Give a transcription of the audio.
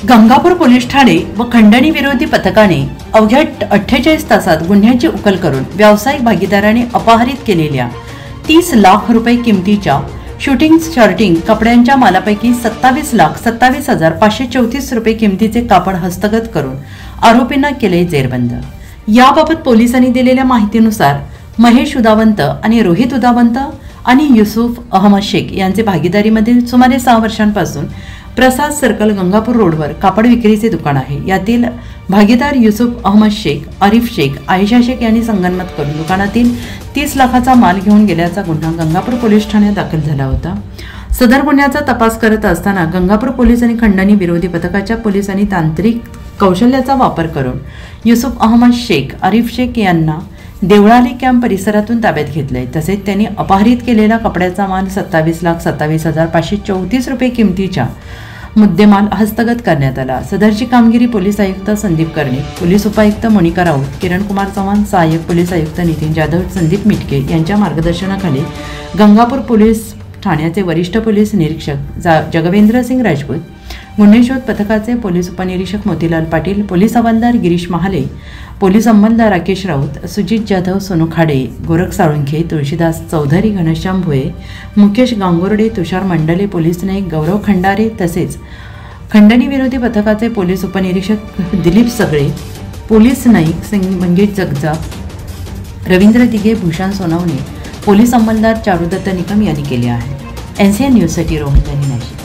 Gangapur police Thane व खंडणी विरोधी पथकाने अवघ्या 48 तासात गुन्ह्याची उकल करून व्यावसायिक भागीदाराने अपहरित केलेल्या 30 लाख रुपये किमतीच्या शूटिंग शर्टिंग कपड्यांच्या मालापैकी 27,27,534 रुपये किमतीचे कापड हस्तगत करून आरोपींना केले जेरबंद। याबाबत पोलिसांनी दिलेल्या माहितीनुसार महेश उदावंत आणि रोहित उदावंत आणि युसुफ अहमद शेख यांचे भागीदारीमध्ये सुमारे 6 वर्षांपासून प्रसाद सर्कल गंगापूर रोडवर कापड विक्रीचे दुकान आहे। यातील भागीदार युसुफ अहमद शेख, आरिफ शेख, आयशा शेख यांनी संगनमत करून दुकानातील 30 लाखाचा माल घेऊन गेल्याचा गुन्हा गंगापूर पोलीस ठाण्यात दाखल झाला होता। सदर गुन्ह्याचा तपास करत असताना गंगापूर पोलीस आणि खंडणी विरोधी पथकाच्या पोलिसांनी तांत्रिक कौशल्याचा वापर करून युसुफ अहमद शेख, आरिफ शेख यांना देवळाली कॅम्प परिसरातून ताब्यात घेतले। तसेच त्यांनी अपहरित केलेला कपड्याचा माल 27,27,534 रुपये किमतीच्या मुद्देमाल हस्तगत करण्यात आला। सदरची कामगिरी पोलीस आयुक्त संदीप कर्णिक, पोलीस उपायुक्त मोनिका राऊत, किरण कुमार चव्हाण, सहाय्यक पोलीस आयुक्त नितीन जाधव, संदीप मिटके यांच्या मार्गदर्शनाखाली गंगापूर पोलीस ठाण्याचे वरिष्ठ पोलीस निरीक्षक जगवेंद्र सिंग राजपूत, गुन्हे शोध पथकाचे पोलीस उपनिरीक्षक मोतीलाल पाटील, पोलीस हवालदार गिरीश महाले, पोलीस अंमलदार राकेश राऊत, सुजित जाधव, सोनू खाडे, गोरख साळुंखे, तुळशीदास चौधरी, घनश्याम भोये, मुकेश गांगुर्डे, तुषार मंडले, पोलीस नाईक गौरव खंडारे तसेच खंडणी विरोधी पथकाचे पोलीस उपनिरीक्षक दिलीप सगळे, पोलीस नाईक सिंग मंगेश जगजाप, रवींद्र दिघे, भूषण सोनवणे, पोलीस अंमलदार चारुदत्त निकम यांनी केले आहे। NCN न्यूजसाठी रोहन नाशिक।